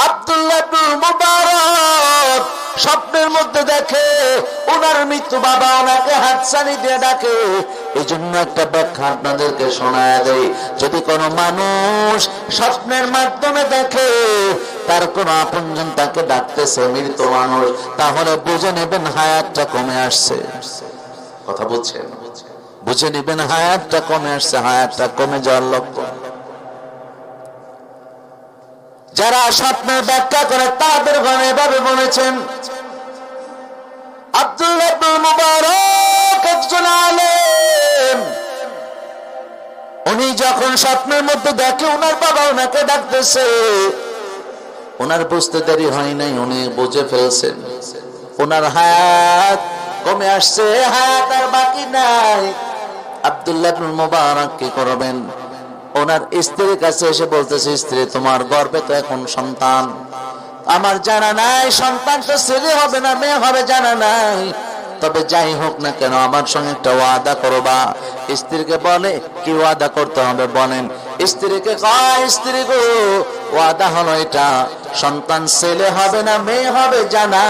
আব্দুল্লাহ ইবনে মুবারক স্বপ্নের মধ্যে দেখে ওনার মৃত্যু, বাবা ওনাকে হাতছানি দিয়ে ডাকে। এই জন্য একটা ব্যাখ্যা আপনাদেরকে শোনায় দেই, যদি কোনো মানুষ স্বপ্নের মাধ্যমে দেখে তার কোনো আপনজন তাকে ডাকতেছে, মৃত মানুষ, তাহলে বুঝে নেবেন হায়াতটা কমে আসছে। কথা বুঝছেন? বুঝে নেবেন হায়াতটা কমে আসছে, হায়াতটা কমে যাওয়ার লক্ষণ। যারা স্বপ্নের ব্যাখ্যা করে তাদের ঘরে এভাবে বলেছেন, আব্দুল্লাহ ইবনে মুবারক একজন আলেম, উনি যখন স্বপ্নের মধ্যে দেখে ওনার বাবা ওনাকে ডাকতেছে, ওনার বুঝতে দেরি হয় নাই, উনি বুঝে ফেলছেন ওনার হায়াত কমে আসছে, হায়াত আর বাকি নাই। আব্দুল্লাহ ইবনে মুবারক কি করবেন? ওনার স্ত্রীর কাছে এসে বলতেছে, স্ত্রী তোমার গর্ভে তো এখন সন্তান, আমার জানা নাই সন্তান তো ছেলে হবে না মেয়ে হবে জানা নাই, তবে যাই হোক না কেন আমার সঙ্গে একটা ওয়াদা করবা। স্ত্রীকে বলে কি ওয়াদা করতে হবে বলেন? স্ত্রীকে কয়, স্ত্রী গো ওয়াদা হলো এটা, সন্তান ছেলে হবে না মেয়ে হবে জানা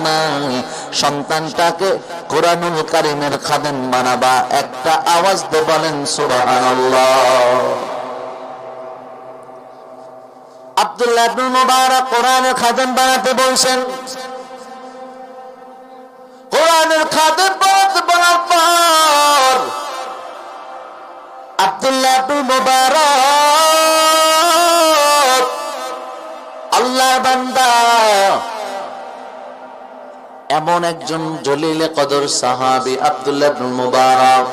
নাই, সন্তানটাকে কোরআনুল কারীমের খাদেম বানাবা। একটা আওয়াজ দিয়ে বলেন সুবহানাল্লাহ। আব্দুল্লাহ ইবনে মুবারক কোরআনের খাদেম বানাতে বলছেন। কোরআনের খাদেম বানাতে বলার পর আব্দুল্লাহ ইবনে মুবারক আল্লাহর বান্দা, এমন একজন জলিলে কদর সাহাবী আব্দুল্লাহ ইবনে মুবারক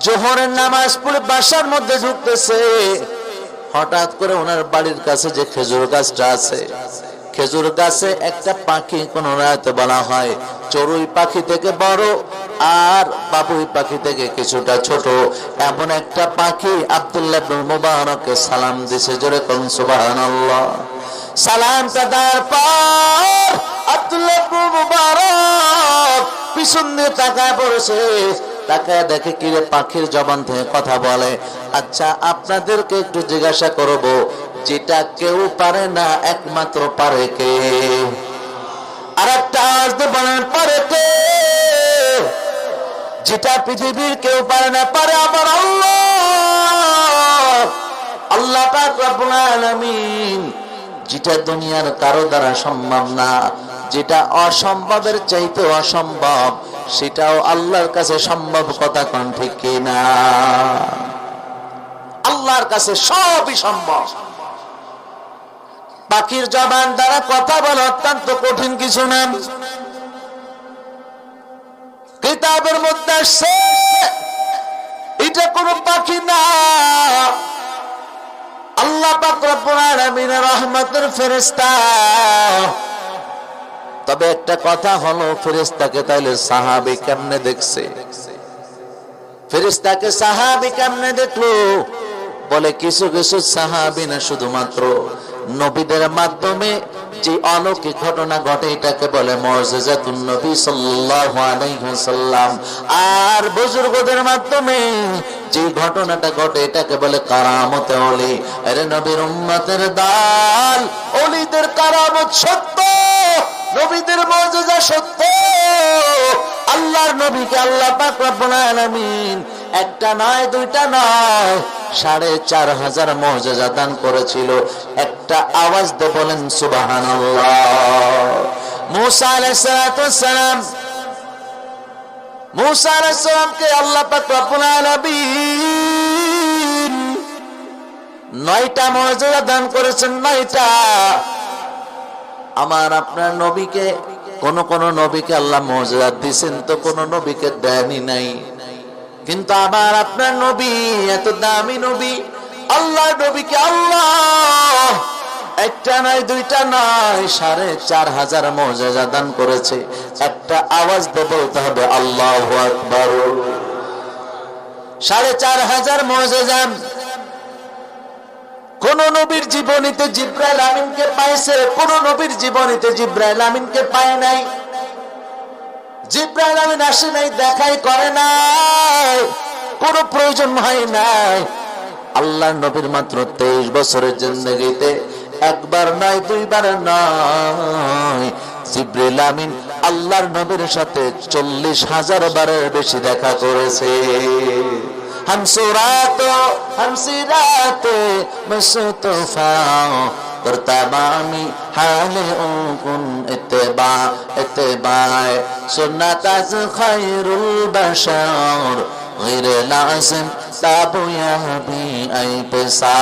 জোহরের নামাজ পড়ে বাসার মধ্যে ঢুকতেছে, হঠাৎ করে ওনার বাড়ির কাছে যে খেজুর গাছটা আছে, খেজুর গাছে একটা পাখি, কোন রাতে বলা হয় চড়ুই পাখি থেকে বড় আর বাবুই পাখি থেকে কিছুটা ছোট, এমন একটা পাখি আব্দুল্লাহ ইবনে মুবারককে সালাম দিছে। জোরে কোন সুবহানাল্লাহ। সালামটা দেওয়ার পর আব্দুল্লাহ ইবনে মুবারক পিছন দিয়ে তাকায় পড়েছে, তাকায় দেখে কিরে পাখির জবান থেকে কথা বলে। আচ্ছা আপনাদেরকে একটু জিজ্ঞাসা করব, যেটা কেউ পারে না একমাত্র পারে কে? আর একটা আওয়াজ দিয়ে বলেন পারে কে? যেটা পৃথিবীর কেউ পারে না পারে আমার আল্লাহ, আল্লাহ পাক রব্বুল আলামিন। যেটা দুনিয়ার কারো দ্বারা সম্ভব না, যেটা অসম্ভবের চাইতে অসম্ভব, সেটাও আল্লাহর কাছে সম্ভব। কথা কোন ঠিক কিনা? আল্লাহর কাছে সবই সম্ভব। পাখির জবান দ্বারা কথা বলা অত্যন্ত কঠিন কিছু না। কিতাবের মধ্যে আসছে এটা কোনো পাখি না, আল্লাহ পাক রব্বুল আলামিনের রহমতের ফেরেশতা। তবে একটা কথা হলো, ফেরেশতাকে তাইলে সাহাবী কেমনে দেখছে? ফেরেশতাকে সাহাবী কেমনে দেখলো? বলে কিছু কিছু সাহাবী না, শুধুমাত্র নবীদের মাধ্যমে যে অলৌকিক ঘটনা ঘটে এটাকে বলে মুজিজাতুন নবী সাল্লাল্লাহু আলাইহি ওয়াসাল্লাম, আর বুজুর্গদের মাধ্যমে যে ঘটনাটা ঘটে এটাকে বলে কারামতে ওলি। আরে নবীর উম্মতের দল, ওলিদের কারামত সত্য, নবীদের মুজিজা সত্য। আল্লাহর নবীকে আল্লাহ পাক রব্বুল আলামিন একটা নয় দুইটা নয় ৪৫০০ মুজিজা দান করেছিল। একটা আওয়াজ দিয়ে বলেন সুবহানাল্লাহ। মুসা আলাইহিস সালাম, মুসা আলাইহিস সালামকে আল্লাহ পাক রব্বুল আলামিন ৯টা মুজিজা দান করেছেন, ৯টা। আমার আপনার নবীকে কোন কোন নবীকে আল্লাহ মুজিজা দিয়েছেন তো কোন নবীকে দেনই নাই। কিন্তু আবার আপনার নবী এত দামি নবী, আল্লাহ নবীকে আল্লাহ একটা নয় দুইটা নয় ৪৫০০ মুজিজা দান করেছে। একটা আওয়াজ দিয়ে বলতে হবে আল্লাহু আকবার। ৪৫০০ মুজিজা কোন নবীর জীবনীতে জিবরাইল আমিনকে পাইছে, কোন নবীর জীবনীতে জিবরাইল আমিনকে পায় নাই। জিবরাইল আমিন আসে নাই, দেখাই করে নাই, কোন প্রয়োজন হয় নাই। আল্লাহর নবীর মাত্র ২৩ বছরের জিন্দেগিতে একবার নয় দুইবার নয়, জিবরিল আমিন আল্লাহর নবীর সাথে 40,000 বারের বেশি দেখা করেছে। হামসিরাতে মুস্তফা তমামি হালে উকুন ইত্তেবা ইত্তেবায় সুন্নাত আজ খায়রুল বাশার গয়র লাজিম তাবু ইয়াবি আই পেশা।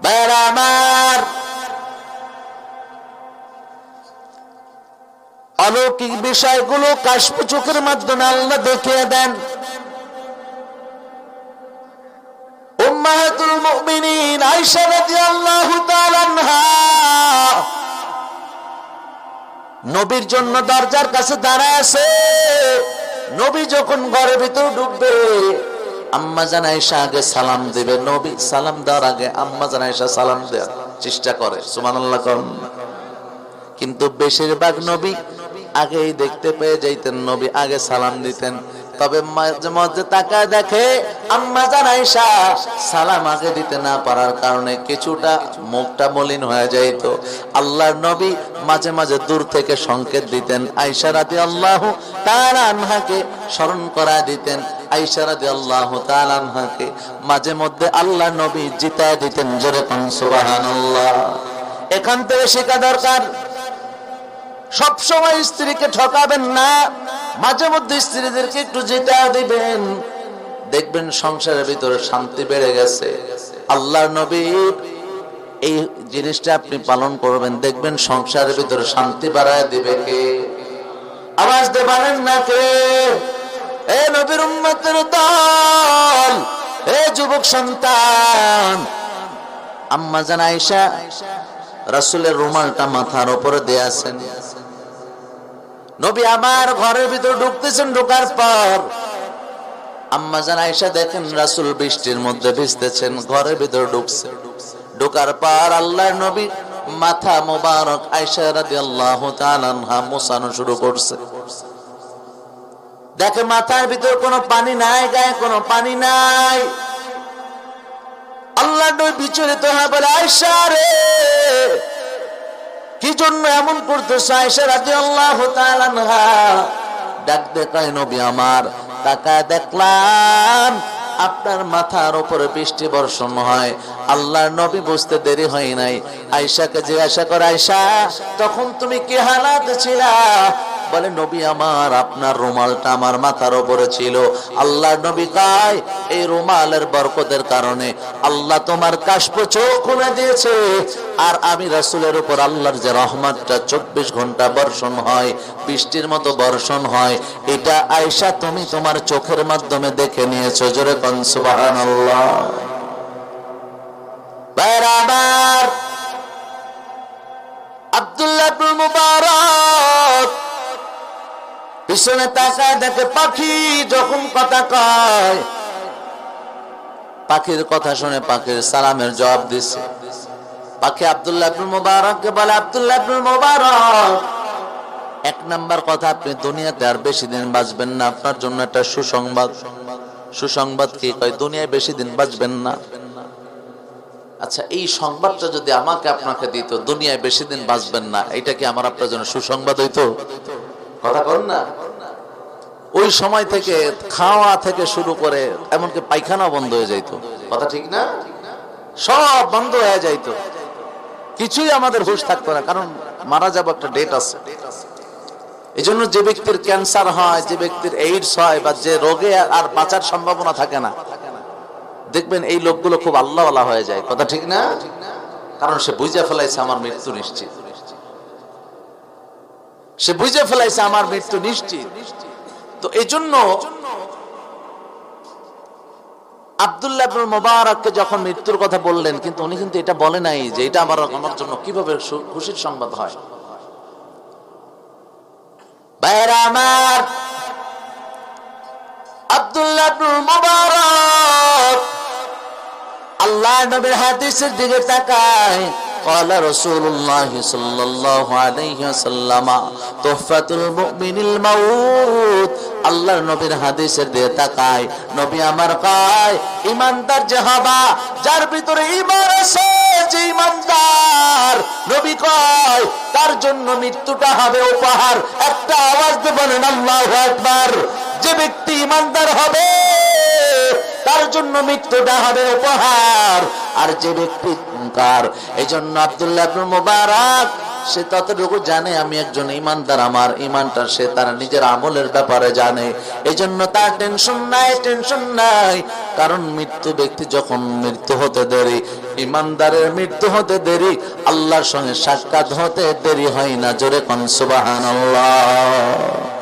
বেরামার অলৌকিক বিষয়গুলো কাশফ চোখের মাধ্যমে আল্লাহ দেখিয়ে দেন। উম্মাহাতুল মুমিনিন আয়েশা রাদিয়াল্লাহু তাআলা আনহা নবীর জন্য দরজার কাছে দাঁড়ায় আছে। নবী যখন ঘরের ভিতর ঢুকবে, আম্মা জান আয়েশা আগে সালাম দিবে। নবী সালাম দেওয়ার আগে আম্মা জান আয়েশা সালাম দেওয়ার চেষ্টা করে, সুবহানাল্লাহ। কিন্তু বেশিরভাগ নবী আগেই দেখতে পেয়ে যাইতেন, নবী আগে সালাম দিতেন। তবে মাঝে মাঝে তাকায় দেখে আম্মা জান আয়েশা সালাম আগে দিতে না পারার কারণে কিছুটা মুখটা মলিন হয়ে যাইত। আল্লাহর নবী মাঝে মাঝে দূর থেকে সংকেত দিতেন, আয়েশা রাদিয়াল্লাহু তাআলা আনহাকে স্মরণ করা দিতেন। আয়েশা রাদিয়াল্লাহু তাআলা আনহাকে মাঝে মধ্যে আল্লাহর নবী জিতায় দিতেন। জোরে কোন সুবহানাল্লাহ। এখান থেকে শেখা দরকার, সব সময় স্ত্রীকে ঠকাবেন না, মাঝে মধ্যে স্ত্রীদেরকে একটু জিতা দিবেন, দেখবেন সংসারের ভিতরে শান্তি বেড়ে গেছে। আল্লাহর নবীর এই জিনিসটা আপনি পালন করবেন, দেখবেন সংসারের ভিতরে শান্তি বাড়ায় দিবে কে? আওয়াজ দিয়ে পারেন না কে? এ নবীর উম্মতের দল, এ যুবক সন্তান, আম্মা জান আয়েশা রাসূলের রুমালটা মাথার উপরে দিয়ে আছেন। নবী আমার ঘরের ভিতর ঢুকতেছেন, ঢোকার পর আম্মা জান আয়েশা দেখেন রাসূল বৃষ্টির মধ্যে ভিজতেছেন, ঘরের ভিতর ঢুকছে। ঢোকার পর আল্লাহর নবী মাথা মোবারক আয়েশা রাদিয়াল্লাহু তাআলা আনহা মোছানো শুরু করছে। দেখে মাথার ভিতর কোনো পানি নাই, গায়ে কোনো পানি নাই। আল্লাহর নবী বিচলিত হয়ে বলে, আয়েশা রে, কি জন্য এমন করতেছ? আয়েশা রাদিয়াল্লাহু তাআলা আনহা ডাক দেখায়, নবী আমার, তাকায় দেখলাম আপনার মাথার উপরে বৃষ্টি বর্ষণ হয়। আল্লাহর নবী বুঝতে দেরি হয় নাই, আয়েশাকে জিজ্ঞাসা করে, আয়েশা তখন তুমি কি হালাতে ছিলা? বলে, নবী আমার, আপনার রুমালটা আমার মাথার উপরে ছিল। আল্লাহর নবী কয়, এই রুমালের বরকতের কারণে আল্লাহ তোমার কাশফ চোখ খুলে দিয়েছে। আর আমি রাসূলের উপর আল্লাহর যে রহমতটা 24 ঘন্টা বর্ষণ হয়, বৃষ্টির মতো বর্ষণ হয়, এটা আয়েশা তুমি তোমার চোখের মাধ্যমে দেখে নিয়েছো। জোরে কোন সুবহানাল্লাহ। বারবার আব্দুল্লাহ ইবনে মুবারক পিছনে তাকায় দেখে পাখি যখন কথা কয়, পাখির কথা শুনে পাখির সালামের জবাব দিছে। পাখি আব্দুল্লাহ ইবনে মুবারককে বলে, আব্দুল্লাহ ইবনে মুবারক, এক নাম্বার কথা, আপনি দুনিয়াতে আর বেশি দিন বাঁচবেন না, আপনার জন্য একটা সুসংবাদ। সুসংবাদ কি? কয় দুনিয়ায় বেশি দিন বাঁচবেন না। আচ্ছা, এই সংবাদটা যদি আমাকে আপনাকে দিত, দুনিয়ায় বেশি দিন বাঁচবেন না, এটা কি আমার আপনার জন্য সুসংবাদ হইতো? কথা বল না। ওই সময় থেকে খাওয়া থেকে শুরু করে এমনকি পায়খানা বন্ধ হয়ে যাইত। কথা ঠিক না? সব বন্ধ হয়ে যাইত, কিছুই আমাদের হুঁশ থাকতো না, কারণ মারা যাবো একটা ডেট আছে। এই জন্য যে ব্যক্তির ক্যান্সার হয়, যে ব্যক্তির এইডস হয়, বা যে রোগে আর বাঁচার সম্ভাবনা থাকে না, দেখবেন এই লোকগুলো খুব আল্লাহওয়ালা হয়ে যায়। কথা ঠিক না? কারণ সে বুঝে ফেলাইছে আমার মৃত্যু নিশ্চিত, সে বুঝে ফেলাইছে আমার মৃত্যু নিশ্চিত। তো এই জন্য আব্দুল্লাহ ইবনে মুবারককে যখন মৃত্যুর কথা বললেন, কিন্তু উনি কিন্তু এটা বলে নাই যে এটা আমার জন্য কিভাবে খুশির সংবাদ হয়। ভাইরা আমার, আব্দুল্লাহ ইবনে মুবারক আল্লাহ নবীর হাদিসের দিকে তাকায়। قال رسول الله صلى الله عليه وسلم تحفة المؤمن الموت আল্লাহর নবীর হাদিসের দিয়ে তাকায়, নবী আমার কয় ইমানদার যে হবা, যার ভিতরে ঈমান আছে, যে ইমানদার, নবী কয় তার জন্য মৃত্যুটা হবে উপহার। একটা আওয়াজ দিয়ে বলেন আল্লাহু আকবার। যে ব্যক্তি ইমানদার হবে তার জন্য মৃত্যুটা হবে উপহার, আর যে ব্যক্তি মুনকার। এই জন্য আব্দুল্লাহ ইবনে মুবারক সে ততটুকু জানে আমি একজন ইমানদার, আমার ইমানটা সে তার নিজের আমলের ব্যাপারে জানে। এই জন্য তার টেনশন নাই, কারণ মৃত্যু ব্যক্তি যখন মৃত্যু হতে দেরি, ইমানদারের মৃত্যু হতে দেরি, আল্লাহর সঙ্গে সাক্ষাৎ হতে দেরি হয় না। জোরে কোন সুবহানাল্লাহ।